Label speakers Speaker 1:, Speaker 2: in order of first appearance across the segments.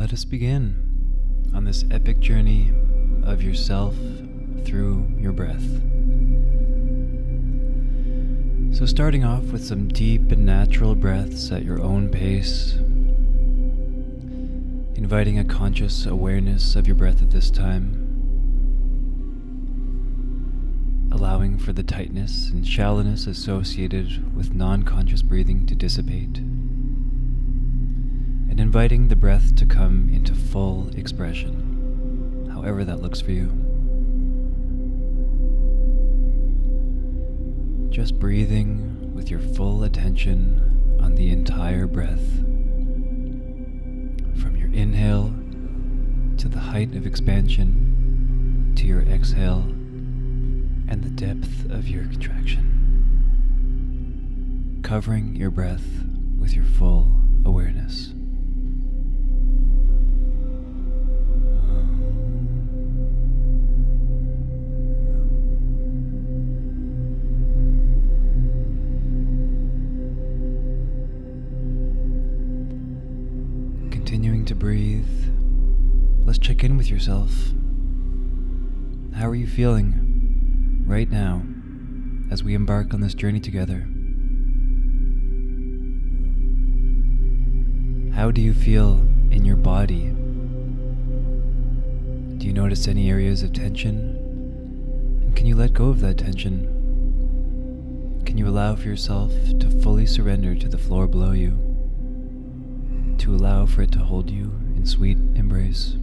Speaker 1: Let us begin on this epic journey of yourself through your breath. So starting off with some deep and natural breaths at your own pace, inviting a conscious awareness of your breath at this time, allowing for the tightness and shallowness associated with non-conscious breathing to dissipate, and inviting the breath to come into full expression, however that looks for you. Just breathing with your full attention on the entire breath, from your inhale to the height of expansion, to your exhale and the depth of your contraction, covering your breath with your full awareness. Continuing to breathe, let's check in with yourself. How are you feeling right now as we embark on this journey together? How do you feel in your body? Do you notice any areas of tension? And can you let go of that tension? Can you allow for yourself to fully surrender to the floor below you? To allow for it to hold you in sweet embrace?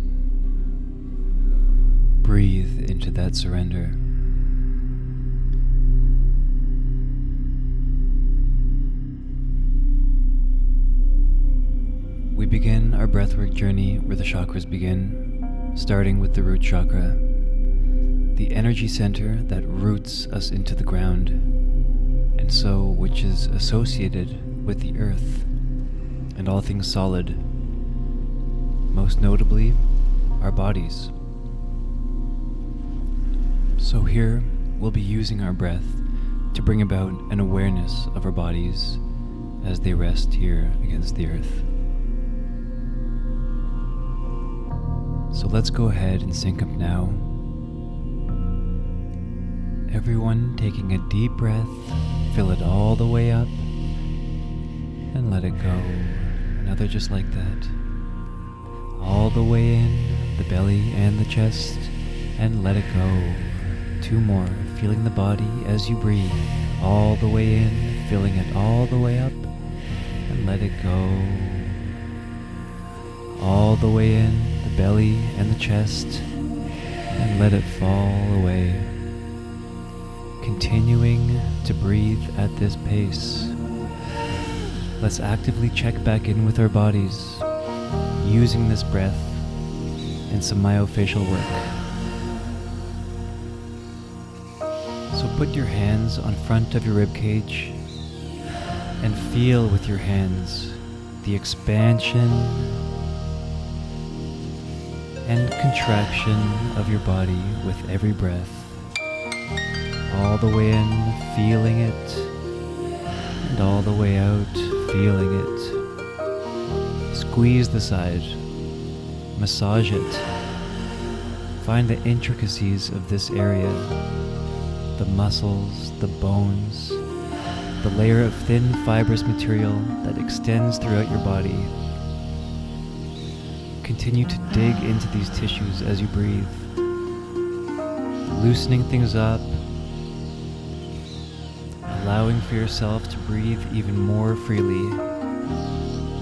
Speaker 1: Breathe into that surrender. We begin our breathwork journey where the chakras begin, starting with the root chakra, the energy center that roots us into the ground, and so which is associated with the earth and all things solid, most notably our bodies. So here we'll be using our breath to bring about an awareness of our bodies as they rest here against the earth. So let's go ahead and sync up now. Everyone taking a deep breath, fill it all the way up, and let it go. Another just like that. All the way in, the belly and the chest, and let it go. Two more, feeling the body as you breathe. All the way in, filling it all the way up, and let it go. All the way in, the belly and the chest, and let it fall away. Continuing to breathe at this pace. Let's actively check back in with our bodies, using this breath and some myofascial work. So put your hands on front of your ribcage and feel with your hands the expansion and contraction of your body with every breath. All the way in, feeling it, and all the way out, feeling it. Squeeze the side, massage it. Find the intricacies of this area, the muscles, the bones, the layer of thin fibrous material that extends throughout your body. Continue to dig into these tissues as you breathe, loosening things up, allowing for yourself to breathe even more freely.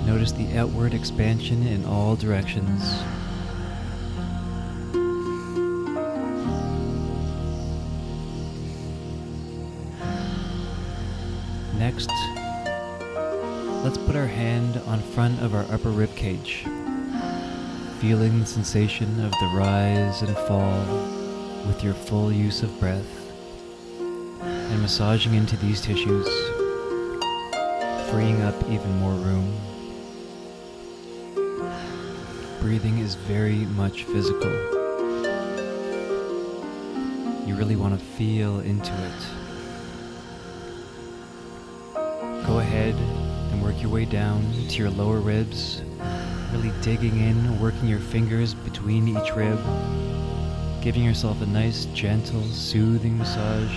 Speaker 1: Notice the outward expansion in all directions. Next, let's put our hand on front of our upper rib cage, feeling the sensation of the rise and fall with your full use of breath, and massaging into these tissues, freeing up even more room. Breathing is very much physical. You really want to feel into it. Go ahead and work your way down to your lower ribs, Really digging in, working your fingers between each rib, giving yourself a nice, gentle, soothing massage.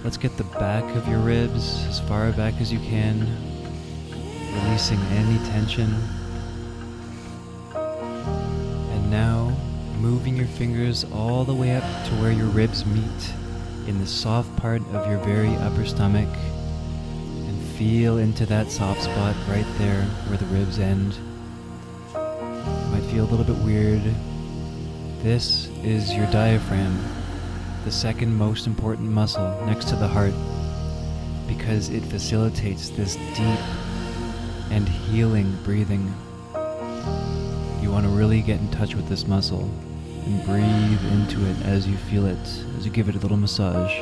Speaker 1: Let's get the back of your ribs as far back as you can, releasing any tension. And now, moving your fingers all the way up to where your ribs meet in the soft part of your very upper stomach. Feel into that soft spot right there where the ribs end. Might feel a little bit weird. This is your diaphragm, the second most important muscle next to the heart, because it facilitates this deep and healing breathing. You want to really get in touch with this muscle and breathe into it as you feel it, as you give it a little massage.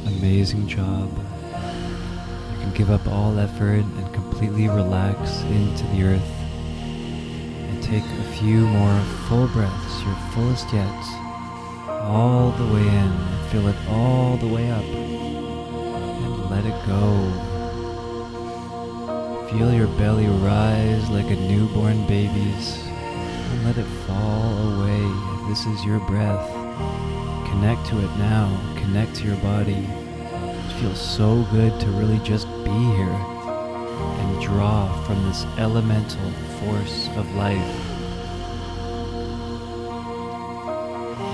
Speaker 1: Amazing job. Give up all effort and completely relax into the earth. And take a few more full breaths, your fullest yet, all the way in. Fill it all the way up. And let it go. Feel your belly rise like a newborn baby's. And let it fall away. This is your breath. Connect to it now. Connect to your body. It feels so good to really just be here and draw from this elemental force of life.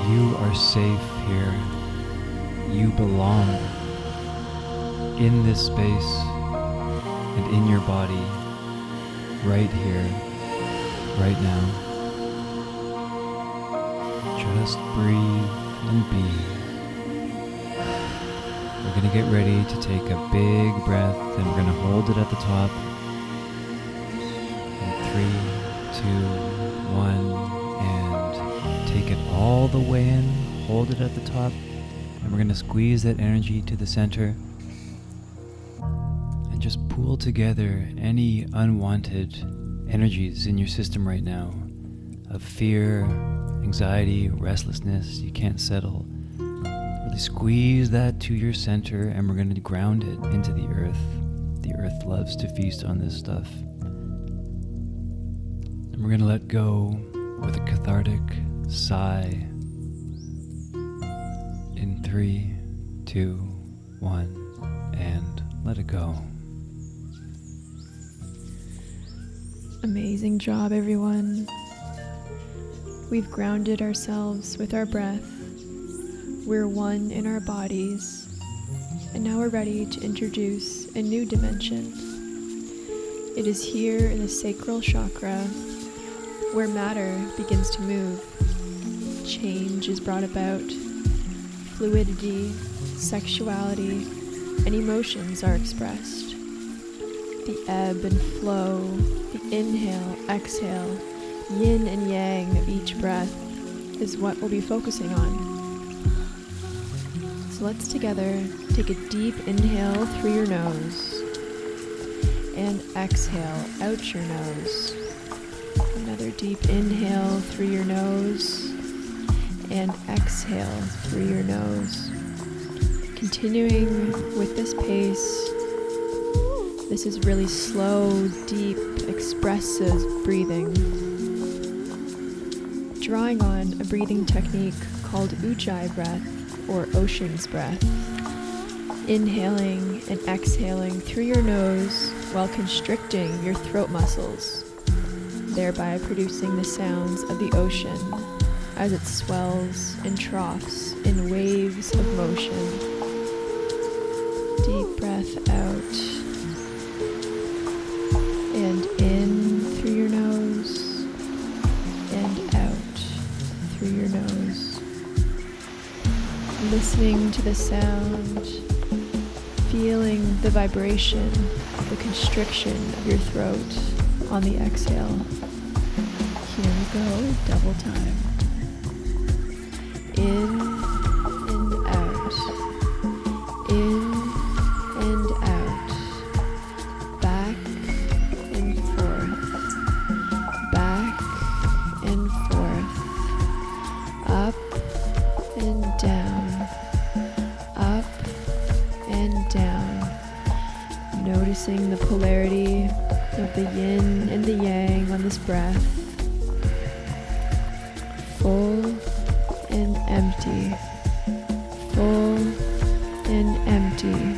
Speaker 1: You are safe here. You belong in this space and in your body, right here, right now. Just breathe and be. We're going to get ready to take a big breath, and we're going to hold it at the top. And 3, 2, 1, and take it all the way in. Hold it at the top, and we're going to squeeze that energy to the center. And just pull together any unwanted energies in your system right now of fear, anxiety, restlessness, you can't settle. Squeeze that to your center, and we're going to ground it into the earth. The earth loves to feast on this stuff. And we're going to let go with a cathartic sigh. In 3, 2, 1, and let it go.
Speaker 2: Amazing job, everyone. We've grounded ourselves with our breath. We're one in our bodies, and now we're ready to introduce a new dimension. It is here in the Sacral Chakra where matter begins to move. Change is brought about. Fluidity, sexuality, and emotions are expressed. The ebb and flow, the inhale, exhale, yin and yang of each breath is what we'll be focusing on. So let's together take a deep inhale through your nose and exhale out your nose. Another deep inhale through your nose and exhale through your nose. Continuing with this pace, this is really slow, deep, expressive breathing. Drawing on a breathing technique called Ujjayi breath, or ocean's breath. Inhaling and exhaling through your nose while constricting your throat muscles, thereby producing the sounds of the ocean as it swells and troughs in waves of motion. Deep breath out and in through your nose and out through your nose. Listening to the sound, feeling the vibration, the constriction of your throat on the exhale. Here we go, double time. In and out. In and out. Back and forth. Back and forth. Up and down. Up and down. Noticing the polarity of the yin and the yang on this breath. Full and empty. Full and empty.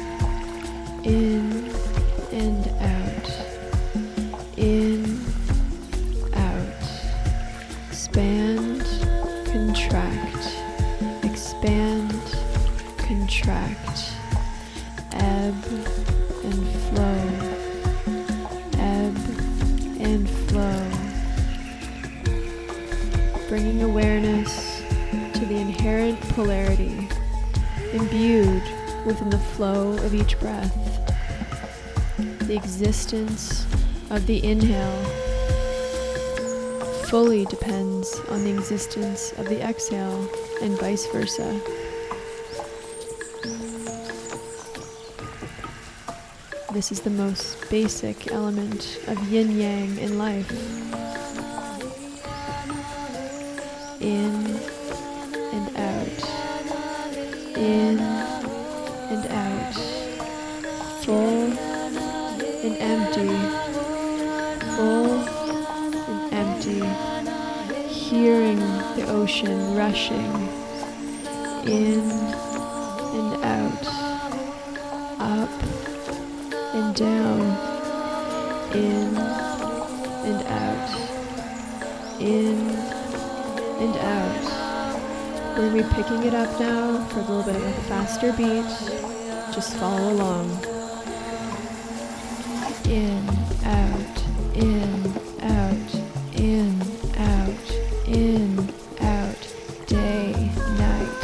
Speaker 2: In and out. In, out. Expand, contract. Expand, contract. Ebb and flow. Ebb and flow. Bringing awareness to the inherent polarity imbued within the flow of each breath. The existence of the inhale fully depends on the existence of the exhale, and vice versa. This is the most basic element of yin-yang in life. In and out. In and out. Full and empty. Full and empty. Hearing the ocean rushing. In and out. Up and down. In and out. In and out. We're going to be picking it up now for a little bit of a faster beat. Just follow along. In, out, in, out, in, out, in, out. Day, night,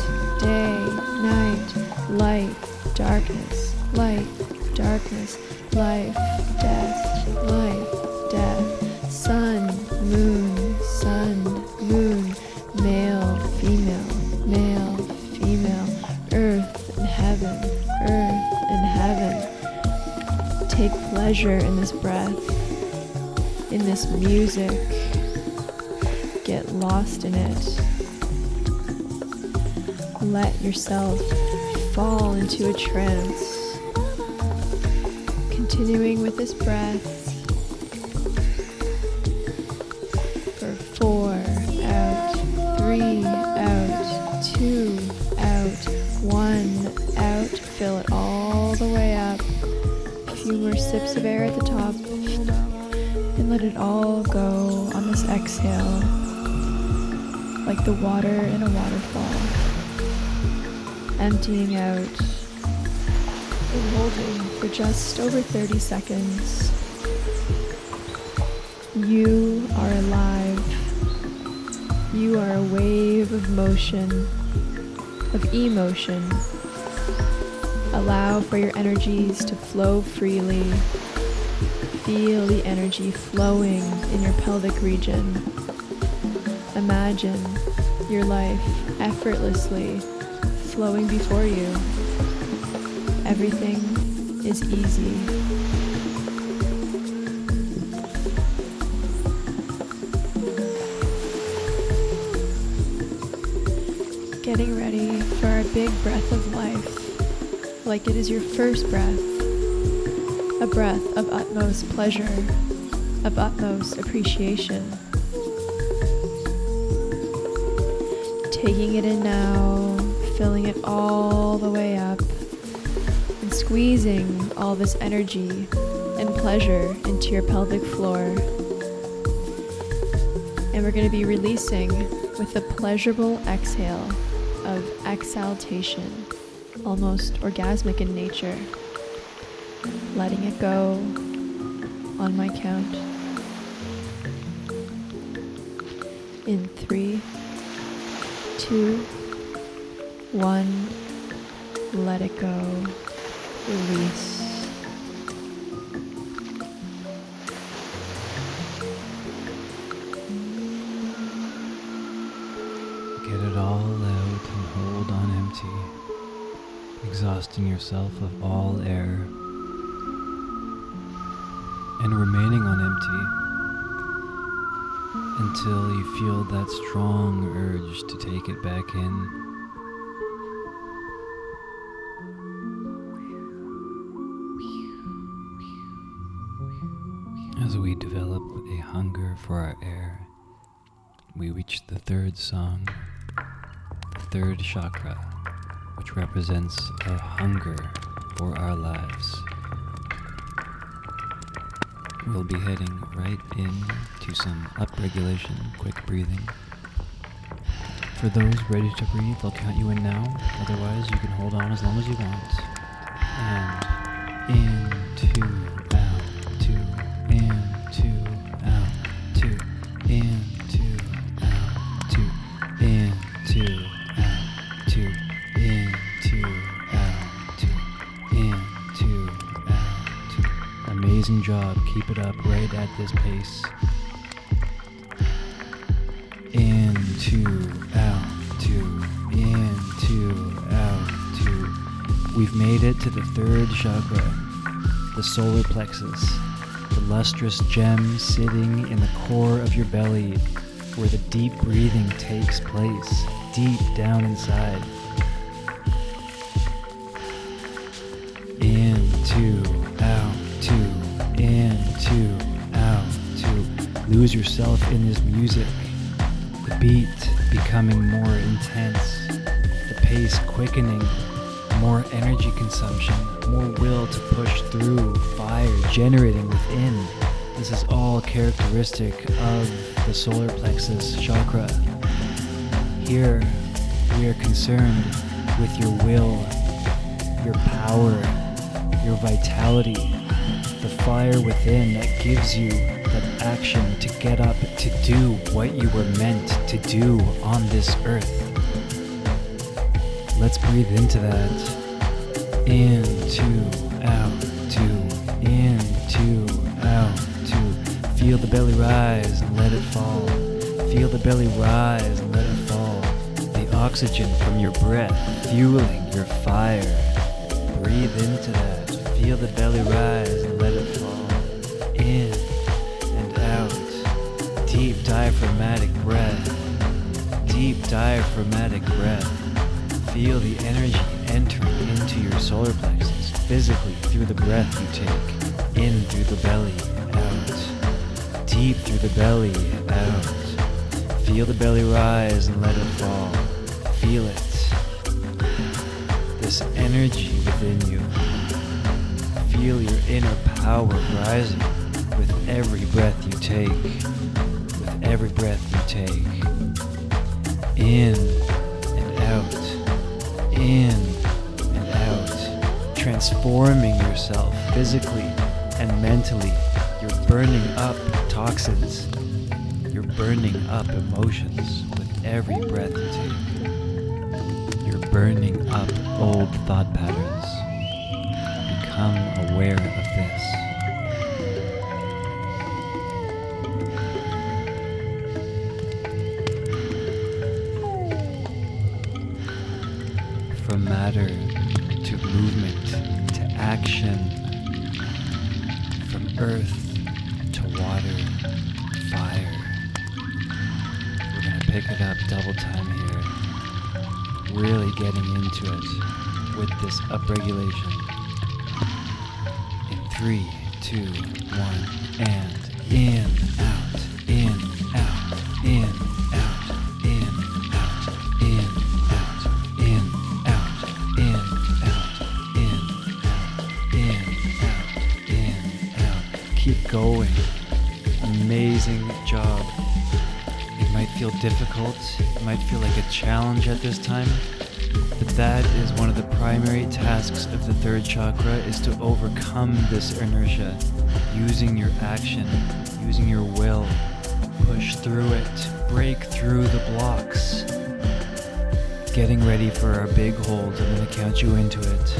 Speaker 2: light, darkness, life, death, sun, moon, male, female, earth and heaven. Take pleasure in this breath, in this music. Get lost in it. Let yourself fall into a trance. Continuing with this breath for 4 out, 3 out, 2 out, 1 out. Fill it all the way up. A few more sips of air at the top, and let it all go on this exhale, like the water in a waterfall. Emptying out and holding for just over 30 seconds. You are alive. You are a wave of motion, of emotion. Allow for your energies to flow freely. Feel the energy flowing in your pelvic region. Imagine your life effortlessly flowing before you. Everything is easy. Getting ready for our big breath of life, like it is your first breath, a breath of utmost pleasure, of utmost appreciation. Taking it in now, filling it all the way up, and squeezing all this energy and pleasure into your pelvic floor. And we're going to be releasing with a pleasurable exhale of exaltation, almost orgasmic in nature. Letting it go on my count. In 3, 2, 1, let it go. Release.
Speaker 1: Get it all out and hold on empty, exhausting yourself of all air, and remaining on empty until you feel that strong urge to take it back in. As we develop a hunger for our air, we reach the third song, the third chakra, which represents our hunger for our lives. We'll be heading right into some upregulation, quick breathing. For those ready to breathe, I'll count you in now. Otherwise, you can hold on as long as you want. And in, 2, out, 2, in, 2, out, 2, in, 2, out, 2, in, 2, out, 2, in, 2, out, 2, in, 2, out, 2. Amazing job. Keep it up right at this pace. In, 2, out, 2, in, 2, out, 2. We've made it to the third chakra, the solar plexus, the lustrous gem sitting in the core of your belly, where the deep breathing takes place, deep down inside. In, 2, out, 2, in, 2, out, 2. Lose yourself in this music. The beat becoming more intense, the pace quickening, more energy consumption, more will to push through, fire generating within. This is all characteristic of the solar plexus chakra. Here, we are concerned with your will, your power, your vitality, the fire within that gives you that action to get up to do what you were meant to do on this earth. Let's breathe into that. In, 2, out, 2, in, 2, out, 2. Feel the belly rise and let it fall. Feel the belly rise and let it fall. The oxygen from your breath fueling your fire. Breathe into that. Feel the belly rise and let it fall. In and out. Deep diaphragmatic breath. Deep diaphragmatic breath. Feel the energy entering into your solar plexus physically through the breath you take. In through the belly, out. Deep through the belly, out. Feel the belly rise and let it fall. Feel it. This energy within you. Feel your inner power rising with every breath you take. With every breath you take. In and out. In and out. Transforming yourself physically and mentally. You're burning up toxins. You're burning up emotions with every breath you take. You're burning up old thought patterns. Become aware of this. From matter to movement to action, from earth to water, fire. We're going to pick it up double time here, really getting into it with this upregulation. In 3, 2, 1, and in, out, in, out, in, out, in, out, in, out, in, out, in, out, in, out, in, out. Keep going. Amazing job. It might feel difficult. It might feel like a challenge at this time. But that is one of the primary tasks of the third chakra, is to overcome this inertia, using your action, using your will, push through it, break through the blocks. Getting ready for our big hold. I'm going to count you into it.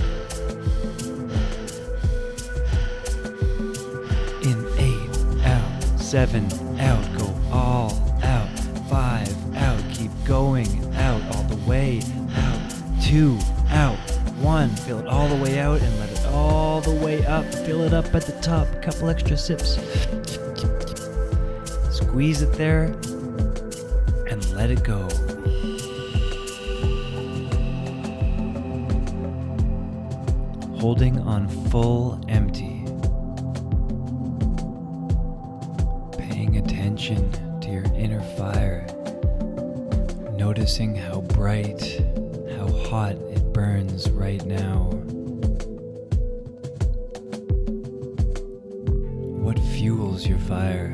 Speaker 1: In 8, out, 7, out, go all out, 5, out, keep going, out, all the way, out, 2, out, 1, fill it all the way out and let it all the way up, fill it up at the top, a couple extra sips. Squeeze it there and let it go. Holding on full empty. attention to your inner fire, noticing how bright, how hot it burns right now. What fuels your fire?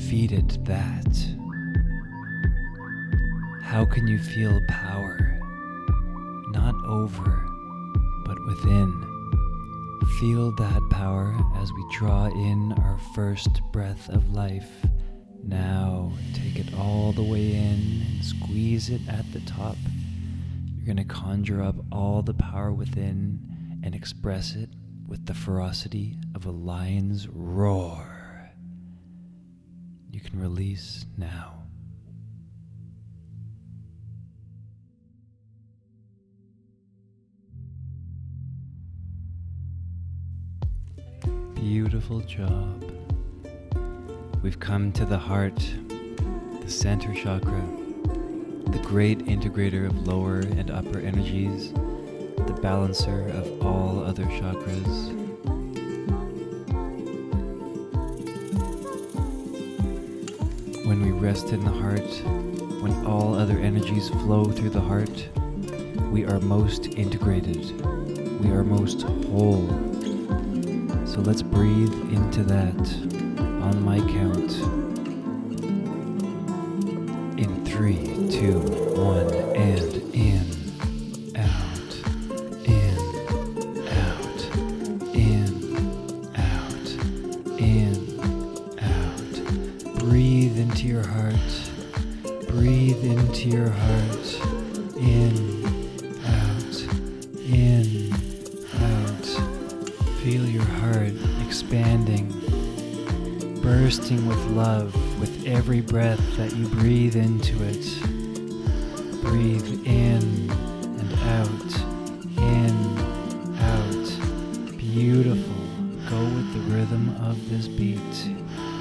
Speaker 1: Feed it that. How can you feel power? Not over, but within. Feel that power as we draw in our first breath of life. Now, take it all the way in and squeeze it at the top. You're going to conjure up all the power within and express it with the ferocity of a lion's roar. You can release now. Beautiful job. We've come to the heart, the center chakra, the great integrator of lower and upper energies, the balancer of all other chakras. When we rest in the heart, when all other energies flow through the heart, we are most integrated. We are most whole. So let's breathe into that on my count. In 3, 2, 1, and in, out, in, out, in, out, in, out. Breathe into your heart. Breathe into your heart. In, out. Feel your heart expanding, bursting with love with every breath that you breathe into it. Breathe in and out, in, out. Beautiful. Go with the rhythm of this beat.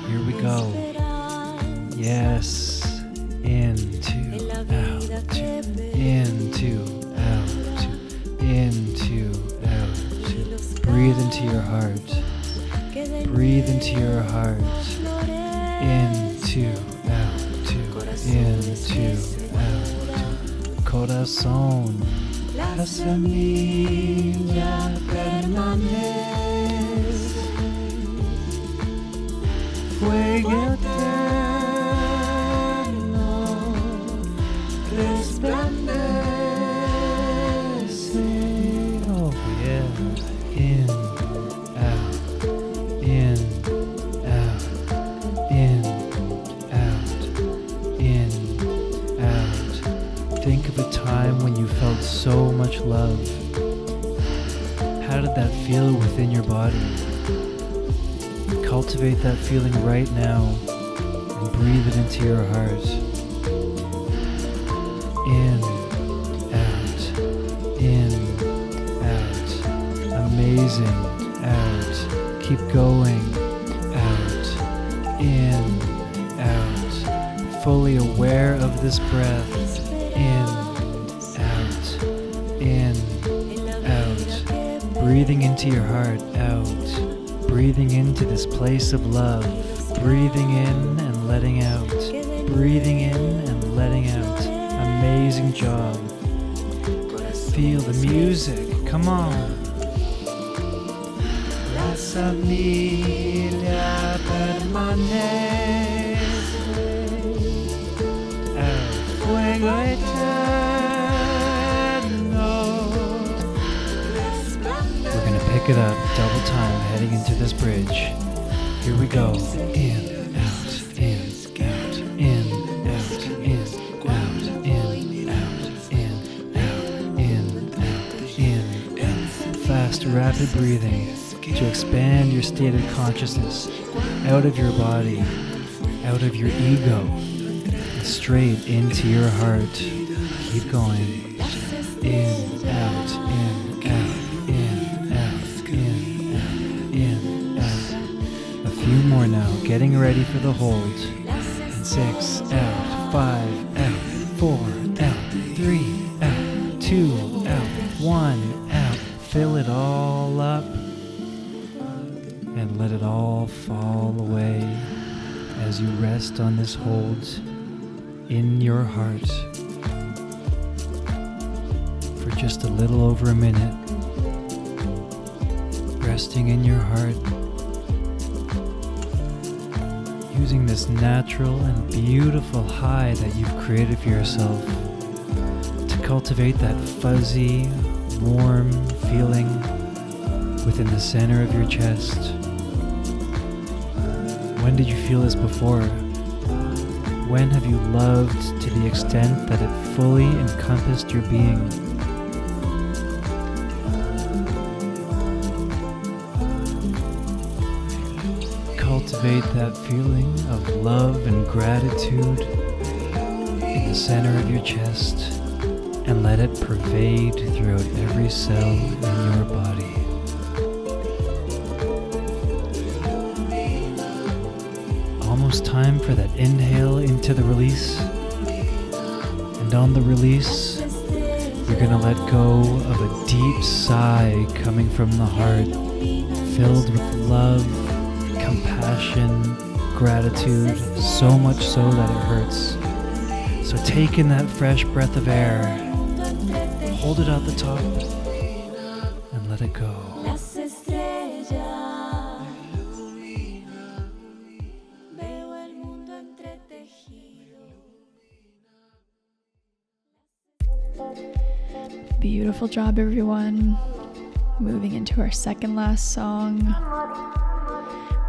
Speaker 1: Here we go. Yes. Into, out, into, out, into, out. Breathe into your heart. Breathe into your heart. Into, out, into, out. Corazón, la semilla permanece. Fuego eterno resplandece. Oh yeah. In, out, in, out, in, out, in, out. Think of a time when you felt so much love. How did that feel within your body? Cultivate that feeling right now and breathe it into your heart. In, out, amazing, out, keep going, out, in, out, fully aware of this breath, in, out, breathing into your heart, out. Breathing into this place of love, breathing in and letting out, breathing in and letting out. Amazing job. Feel the music, come on. La familia permanece. El fuego eterno. We're gonna pick it up double time heading into this bridge. Here we go. In, out, in, out, in, out, in, out, in, out, in, out, in, out, in, out. Fast, rapid breathing to expand your state of consciousness out of your body, out of your ego, and straight into your heart. Keep going. In, out, in, out, in, out, in, out, in, out. A few more now, getting ready for the hold. And 6, out, 5, out, 4, out, 3, out, 2, out, 1, out. Fill it all up. And all fall away as you rest on this hold in your heart for just a little over a minute. Resting in your heart, using this natural and beautiful high that you've created for yourself to cultivate that fuzzy, warm feeling within the center of your chest. When did you feel this before? When have you loved to the extent that it fully encompassed your being? Cultivate that feeling of love and gratitude in the center of your chest and let it pervade throughout every cell in your body. Almost time for that inhale into the release. And on the release, you're going to let go of a deep sigh coming from the heart, filled with love, compassion, gratitude, so much so that it hurts. So take in that fresh breath of air, hold it at the top, and let it go.
Speaker 2: Beautiful job, everyone. Moving into our second last song.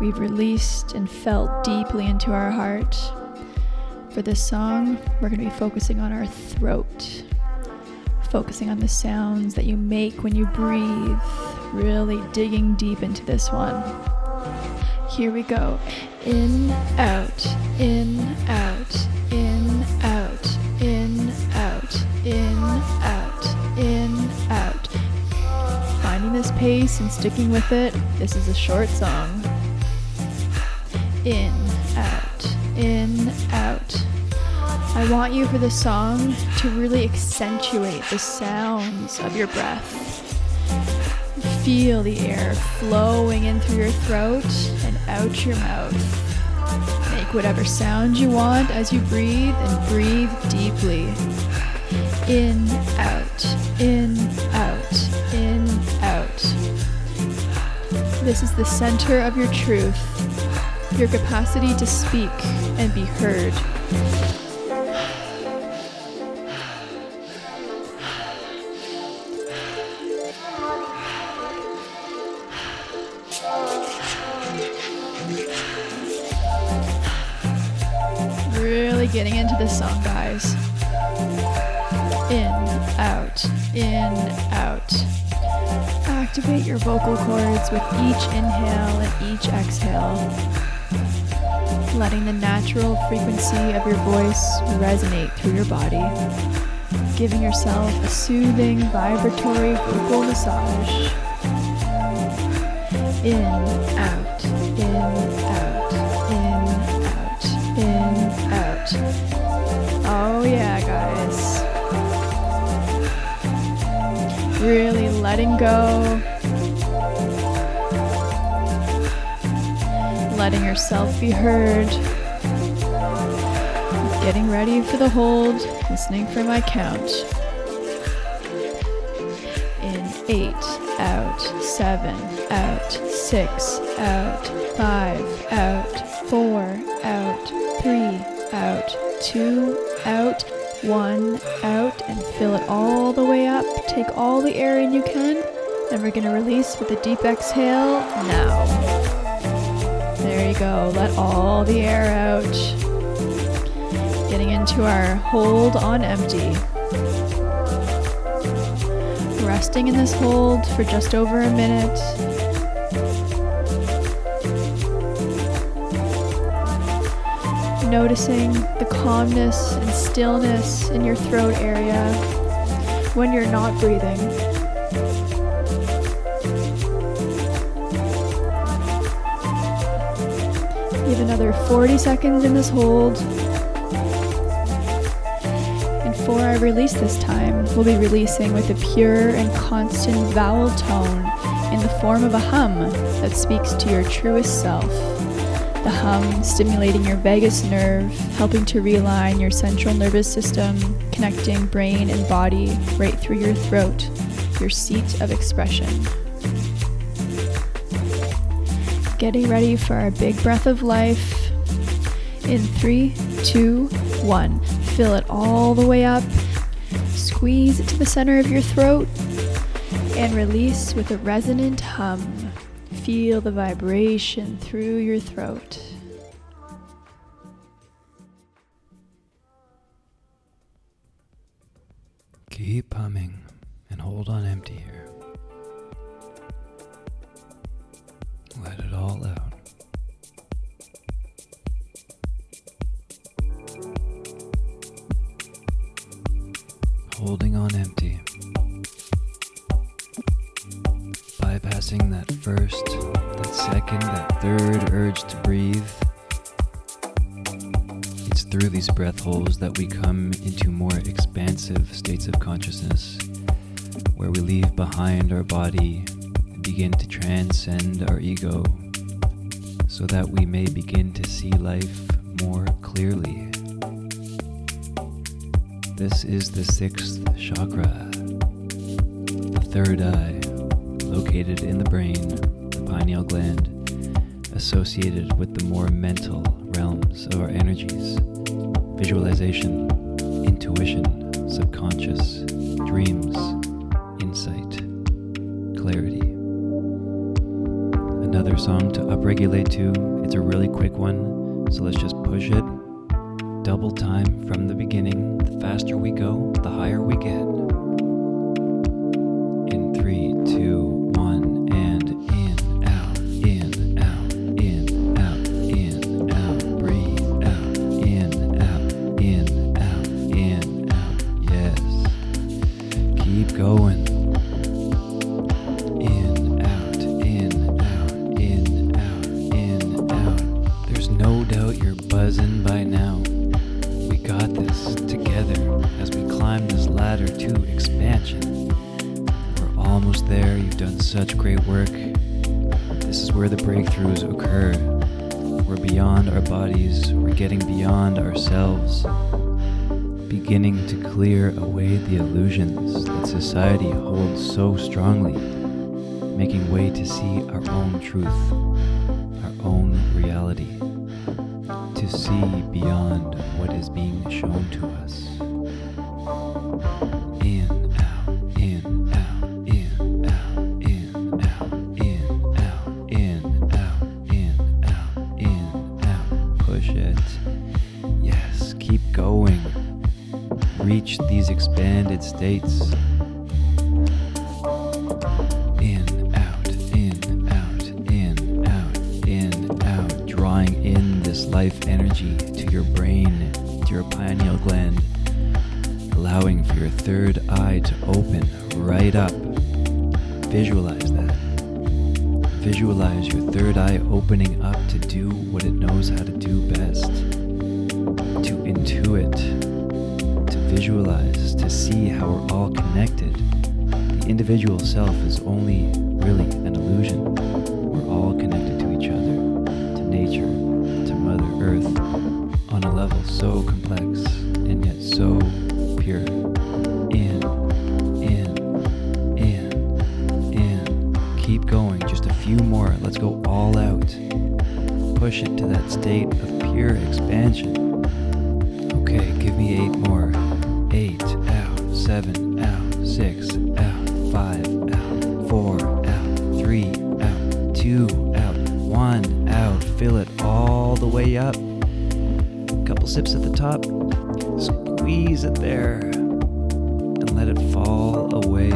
Speaker 2: We've released and felt deeply into our heart. For this song, we're going to be focusing on our throat, focusing on the sounds that you make when you breathe, really digging deep into this one. Here we go. In, out, in, out, in, out, in, out, in, out, in, out. Finding this pace and sticking with it. This is a short song. In, out, in, out. I want you for this song to really accentuate the sounds of your breath. Feel the air flowing in through your throat and out your mouth. Make whatever sound you want as you breathe and breathe deeply. In, out, in, out, in, out. This is the center of your truth, your capacity to speak and be heard. Really getting into this song, guys. In, out, in, out. Activate your vocal cords with each inhale and each exhale. Letting the natural frequency of your voice resonate through your body. Giving yourself a soothing, vibratory vocal massage. In, out, in, out, in, out, in, out. Oh yeah, guys. Really letting go. Letting yourself be heard. Getting ready for the hold. Listening for my count. In 8, out, 7, out, 6, out, 5, out, 4, out, 3, out, 2, out, 1, out, and fill it all the way up. Take all the air in you can, and we're going to release with a deep exhale now. There you go. Let all the air out. Getting into our hold on empty. Resting in this hold for just over a minute. Noticing the calmness and stillness in your throat area when you're not breathing. Give another 40 seconds in this hold. And before I release this time, we'll be releasing with a pure and constant vowel tone in the form of a hum that speaks to your truest self. The hum stimulating your vagus nerve, helping to realign your central nervous system, connecting brain and body right through your throat, your seat of expression. Getting ready for our big breath of life. In 3, 2, 1. Fill it all the way up. Squeeze it to the center of your throat and release with a resonant hum. Feel the vibration through your throat.
Speaker 1: Keep humming and hold on empty here. Let it all out. Holding on empty. Bypassing that first, that second, that third urge to breathe. It's through these breath holes that we come into more expansive states of consciousness, where we leave behind our body and begin to transcend our ego, so that we may begin to see life more clearly. This is the 6th chakra, the third eye, located in the brain, the pineal gland, associated with the more mental realms of our energies, visualization, intuition, subconscious, dreams, insight, clarity. Another song to upregulate to. It's a really quick one, so let's just push it. Double time from the beginning. The faster we go, the higher we get. In 3, 2, 1, and in, out, in, out, in, out, in, out. Breathe out, in, out, in, out, in, out. Yes. Keep going. In, out, in, out, in, out, in, out. There's no doubt you're buzzing by now. Got this together as we climb this ladder to expansion. We're almost there. You've done such great work. This is where the breakthroughs occur. We're beyond our bodies. We're getting beyond ourselves, beginning to clear away the illusions that society holds so strongly, making way to see our own truth, our own reality, to see beyond what is being shown to us. In, out, in, out, in, out, in, out, in, out, in, out, in, out, in, out. Push it. Yes, keep going. Reach these expanded states. In, out, in, out, in, out, in, out. Drawing in this life energy to your brain, to your pineal gland, allowing for your third eye to open right up. Visualize that. Visualize your third eye opening up to do what it knows how to do best. To intuit, to visualize, to see how we're all connected. The individual self is only really an illusion. We're all connected to each other, to nature, to Mother Earth, on a level so complex and yet so pure. In. Keep going, just a few more. Let's go all out. Push it to that state of pure expansion. Okay, give me 8 more. 8, out, 7, out, 6, out, 5, out, 4, out, 3, out, 2, out, 1, out. Fill it all the way up. Couple sips at the top. Squeeze it there and let it fall away.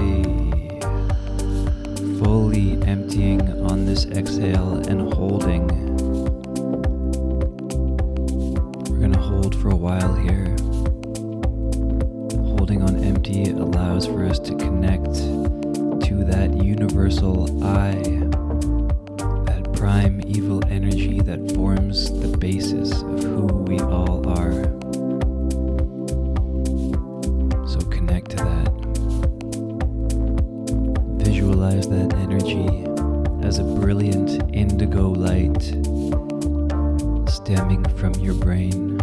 Speaker 1: Fully emptying on this exhale and holding. We're gonna hold for a while here. Holding on empty allows for us to connect to that universal I, that primeval energy that forms the basis of who we all are. visualize that energy as a brilliant indigo light stemming from your brain,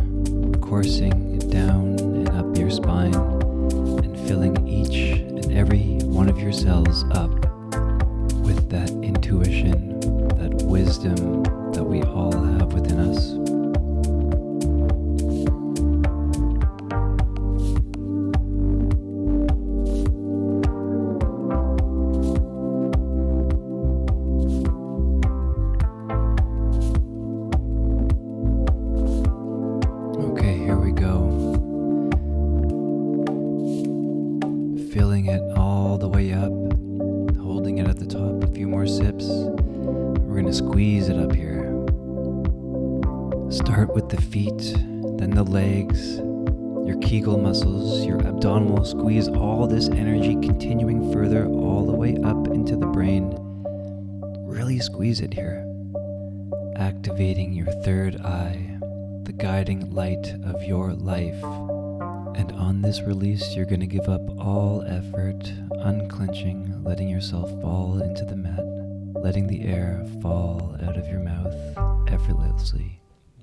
Speaker 1: coursing down and up your spine, and filling each and every one of your cells up with that intuition, that wisdom that we all have within us. Filling it all the way up, holding it at the top, a few more sips. We're going to squeeze it up here. Start with the feet, then the legs, your Kegel muscles, your abdominal. Squeeze all this energy continuing further all the way up into the brain. Really squeeze it here. Activating your third eye, the guiding light of your life. And on this release, you're going to give up all effort, unclenching, letting yourself fall into the mat, letting the air fall out of your mouth effortlessly,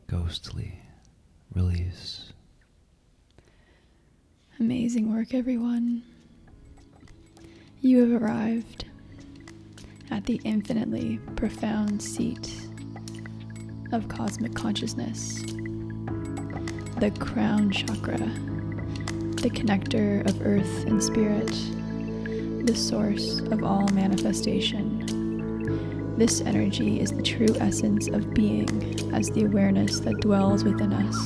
Speaker 1: ghostly. Release.
Speaker 2: Amazing work, everyone. You have arrived at the infinitely profound seat of cosmic consciousness, the crown chakra, the connector of earth and spirit, the source of all manifestation. This energy is the true essence of being as the awareness that dwells within us.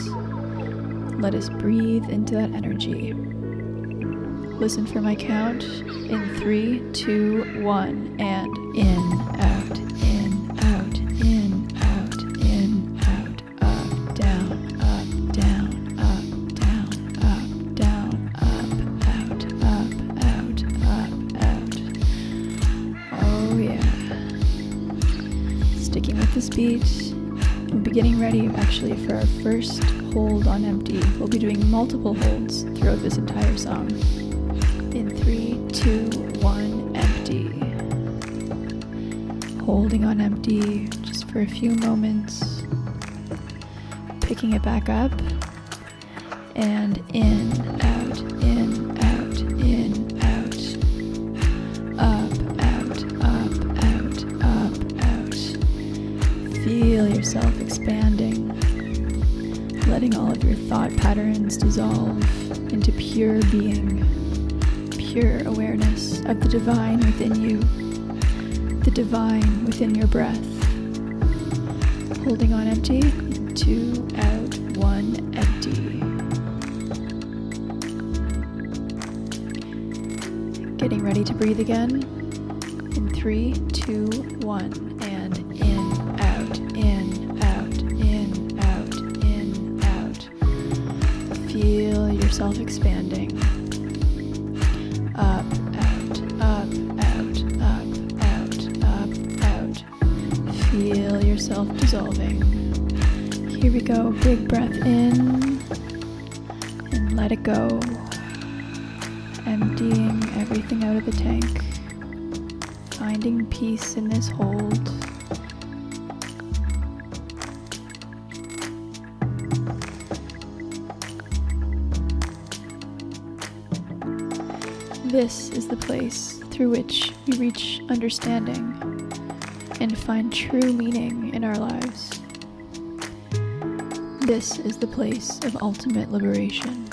Speaker 2: Let us breathe into that energy. Listen for my count in 3, 2, 1, and in, out, in, out, in, out, in, out, up, down, up, down, up, down, up, down, up, out, out. Oh yeah. Sticking with this beat, we'll be getting ready actually for our first hold on empty. We'll be doing multiple holds throughout this entire song. In 3, 2, 1, empty. Holding on empty just for a few moments. Picking it back up. And in, out, in, out, in, out. Up, out. Feel yourself expanding. Letting all of your thought patterns dissolve into pure being. Pure awareness of the divine within you, the divine within your breath. Holding on empty, 2, out, 1, empty. Getting ready to breathe again. In 3, 2, 1, and in, out, in, out, in, out, in, out. Feel yourself expanding. Up, out. Feel yourself dissolving. Here we go. Big breath in and let it go. Emptying everything out of the tank. Finding peace in this hold. This is the place through which we reach understanding and find true meaning in our lives. This is the place of ultimate liberation.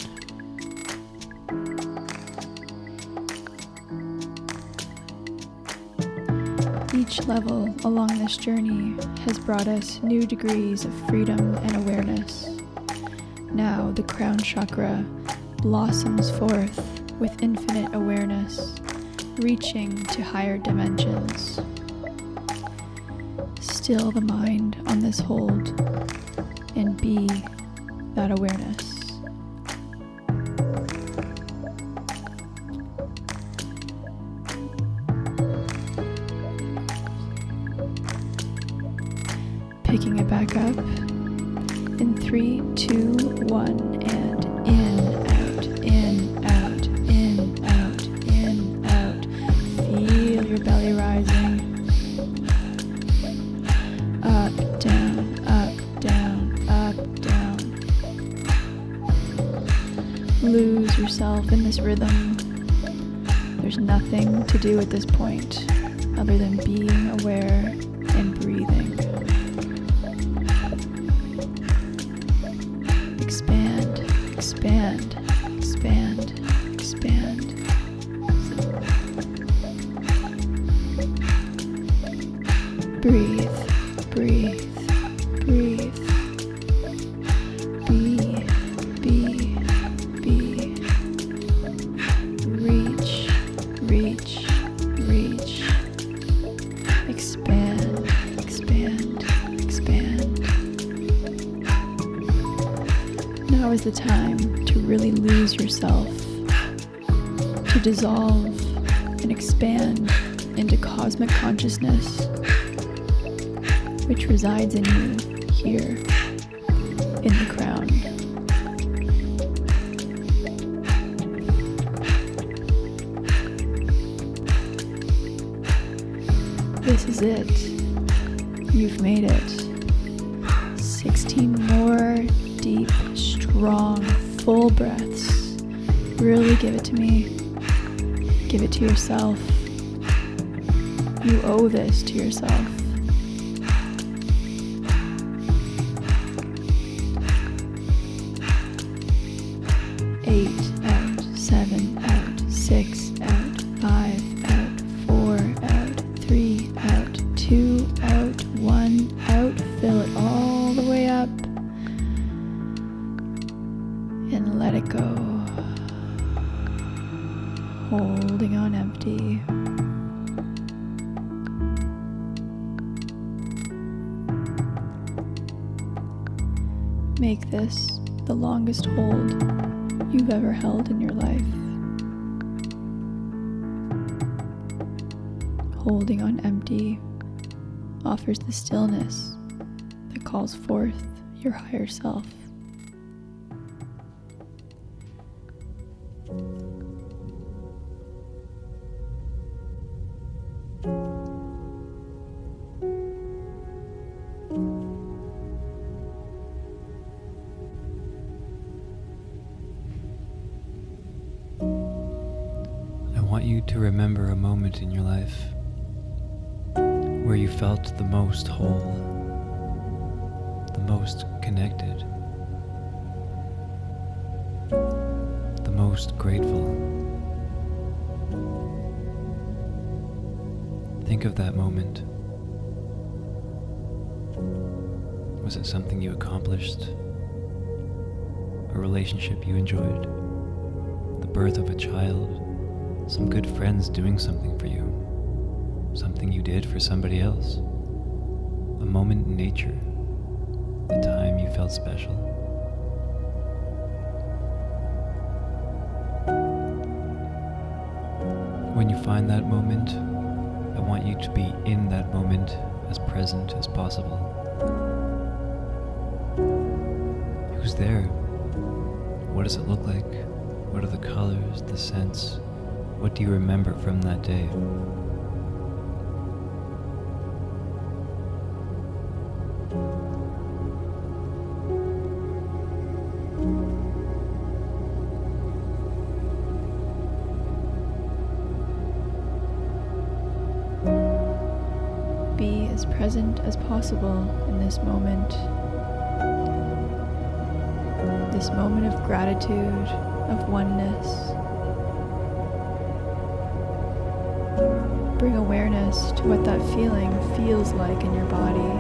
Speaker 2: Each level along this journey has brought us new degrees of freedom and awareness. Now the crown chakra blossoms forth with infinite awareness, reaching to higher dimensions. Still the mind on this hold and be that awareness. Picking it back up in 3, 2, 1, and in, out, in, out, in, out, in, out. Feel your belly yourself in this rhythm. There's nothing to do at this point other than being aware and breathing. Expand, expand, expand, expand. Breathe, breathe, breathe. Be, be, be. Reach, reach, reach. Expand, expand, expand. Now is the time to really lose yourself, to dissolve and expand into cosmic consciousness, which resides in you here in the crown. This is it. You've made it. 16 more deep, strong, full breaths. Really give it to me. Give it to yourself. You owe this to yourself. 8 out, 7 out, 6 out, 5 out, 4 out, 3 out, 2 out, 1 out. Fill it all the way up and let it go. Holding on empty. Make this the longest hold you've ever held in your life. Holding on empty offers the stillness that calls forth your higher self.
Speaker 1: I want you to remember a moment in your life where you felt the most whole, the most connected, the most grateful. Think of that moment. Was it something you accomplished? A relationship you enjoyed? The birth of a child? Some good friends doing something for you? Something you did for somebody else? A moment in nature? The time you felt special? When you find that moment, I want you to be in that moment as present as possible. Who's there? What does it look like? What are the colors, the scents? What do you remember from that day?
Speaker 2: Be as present as possible in this moment. This moment of gratitude, of oneness. Bring awareness to what that feeling feels like in your body.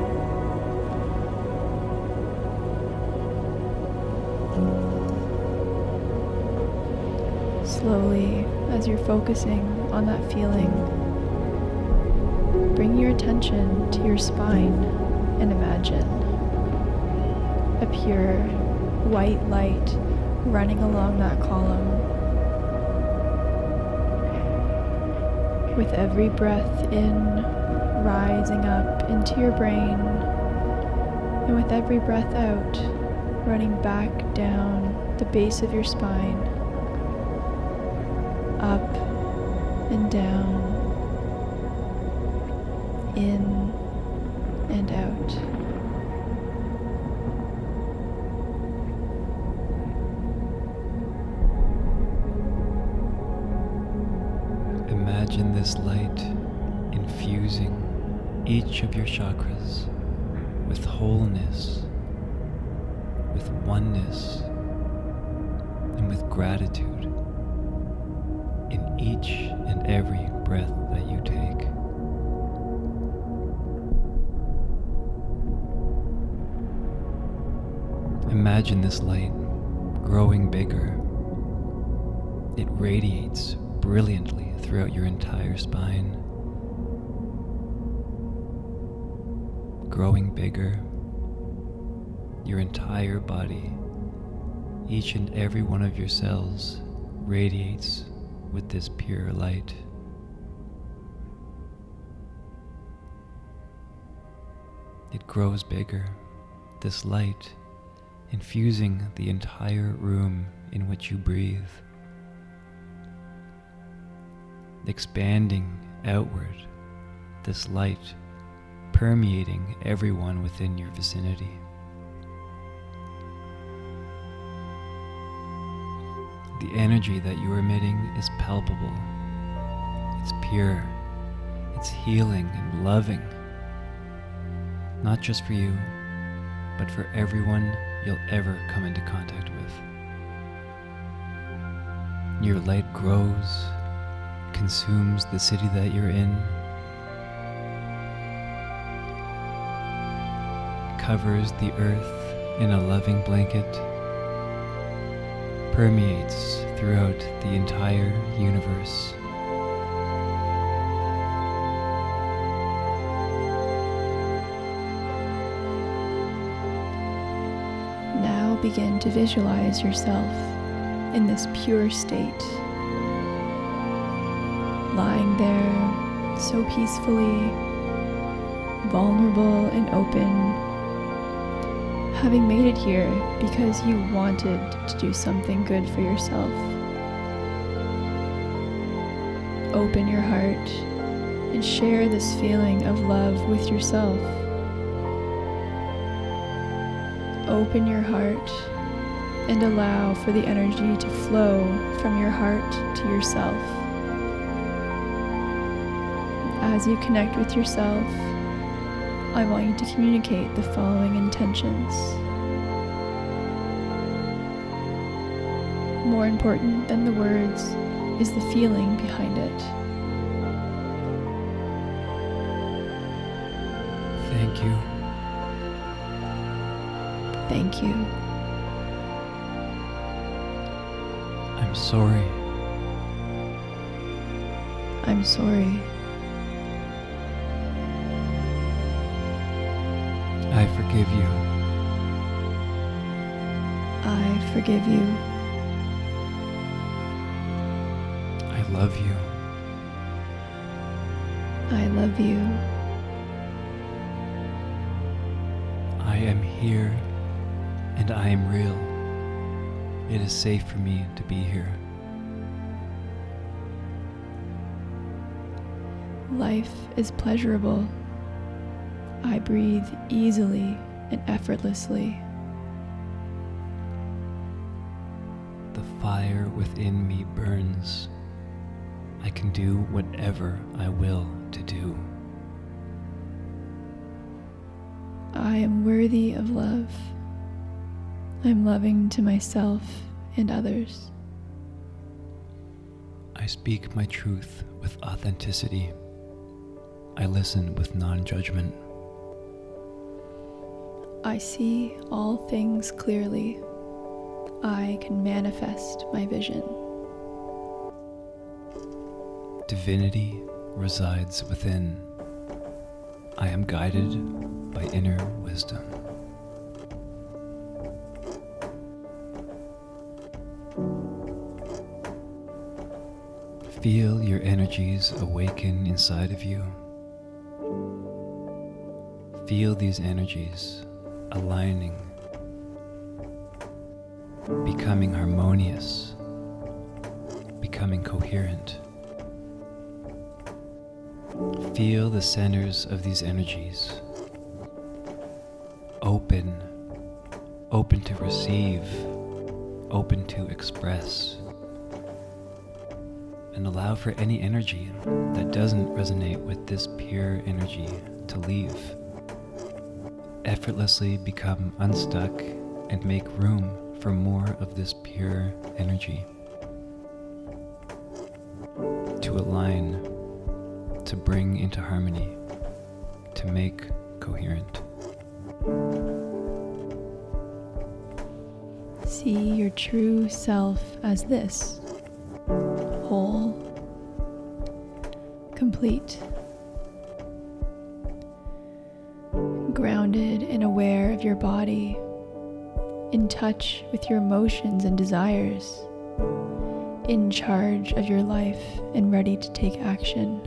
Speaker 2: Slowly, as you're focusing on that feeling, bring your attention to your spine and imagine a pure white light running along that column. With every breath in, rising up into your brain, and with every breath out, running back down the base of your spine, up and down, in and out.
Speaker 1: Imagine this light infusing each of your chakras with wholeness, with oneness, and with gratitude in each and every breath that you take. Imagine this light growing bigger. It radiates brilliantly throughout your entire spine, growing bigger. Your entire body, each and every one of your cells radiates with this pure light. It grows bigger, this light infusing the entire room in which you breathe, expanding outward, this light permeating everyone within your vicinity. The energy that you are emitting is palpable. It's pure. It's healing and loving. Not just for you, but for everyone you'll ever come into contact with. Your light grows, consumes the city that you're in, covers the earth in a loving blanket, permeates throughout the entire universe.
Speaker 2: Now begin to visualize yourself in this pure state, lying there so peacefully, vulnerable and open, having made it here because you wanted to do something good for yourself. Open your heart and share this feeling of love with yourself. Open your heart and allow for the energy to flow from your heart to yourself. As you connect with yourself, I want you to communicate the following intentions. More important than the words is the feeling behind it.
Speaker 1: Thank you.
Speaker 2: Thank you.
Speaker 1: I'm sorry.
Speaker 2: I'm sorry.
Speaker 1: I forgive you.
Speaker 2: I forgive you.
Speaker 1: I love you.
Speaker 2: I love you.
Speaker 1: I am here and I am real. It is safe for me to be here.
Speaker 2: Life is pleasurable. I breathe easily and effortlessly.
Speaker 1: The fire within me burns. I can do whatever I will to do.
Speaker 2: I am worthy of love. I'm loving to myself and others.
Speaker 1: I speak my truth with authenticity. I listen with non-judgment.
Speaker 2: I see all things clearly. I can manifest my vision.
Speaker 1: Divinity resides within. I am guided by inner wisdom. Feel your energies awaken inside of you. Feel these energies aligning, becoming harmonious, becoming coherent. Feel the centers of these energies open to receive, open to express. and allow for any energy that doesn't resonate with this pure energy to leave. Effortlessly become unstuck and make room for more of this pure energy. To align, to bring into harmony, to make coherent.
Speaker 2: See your true self as this: whole, complete, grounded and aware of your body, in touch with your emotions and desires, in charge of your life and ready to take action.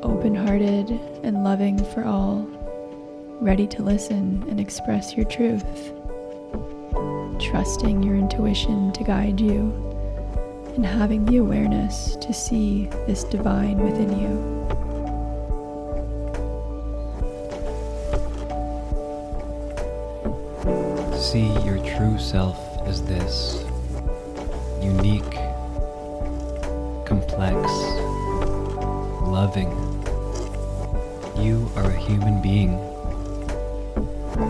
Speaker 2: Open-hearted and loving for all, ready to listen and express your truth, trusting your intuition to guide you, and having the awareness to see this divine within you.
Speaker 1: See your true self as this: unique, complex, loving. You are a human being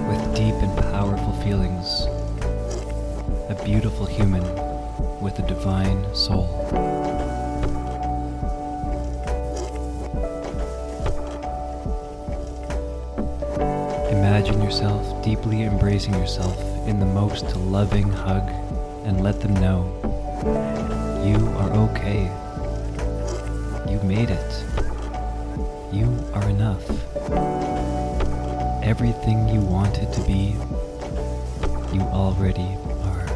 Speaker 1: with deep and powerful feelings, a beautiful human with a divine soul. Imagine yourself deeply embracing yourself in the most loving hug, and let them know you are okay. You made it. You are enough. Everything you wanted to be, you already are.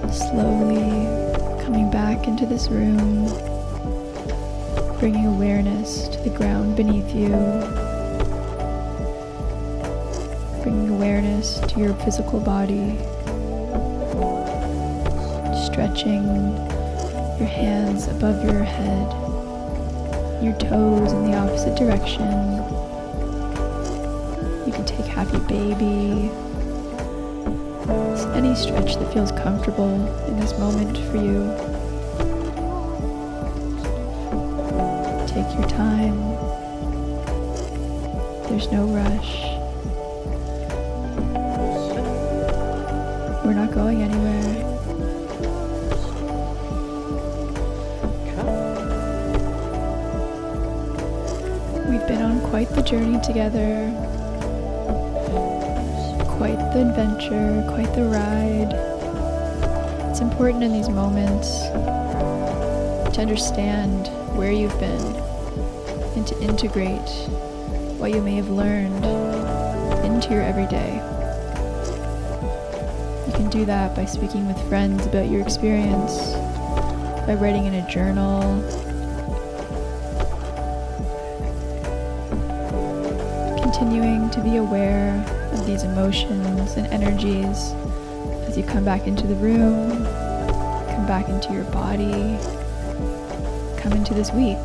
Speaker 2: Slowly coming back into this room, bringing awareness to the ground beneath you, bringing awareness to your physical body, stretching your hands above your head, your toes in the opposite direction. You can take happy baby. Any stretch that feels comfortable in this moment for you. Take your time. There's no rush. We're not going anywhere. We've been on quite the journey together. Quite the adventure, quite the ride. It's important in these moments to understand where you've been and to integrate what you may have learned into your everyday. You can do that by speaking with friends about your experience, by writing in a journal, continuing to be aware of these emotions and energies as you come back into the room, come back into your body, come into this week.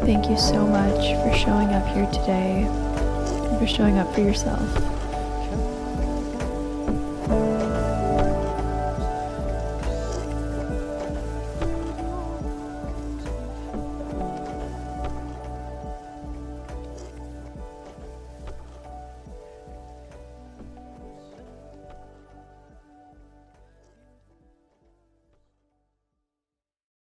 Speaker 2: Thank you so much for showing up here today and for showing up for yourself.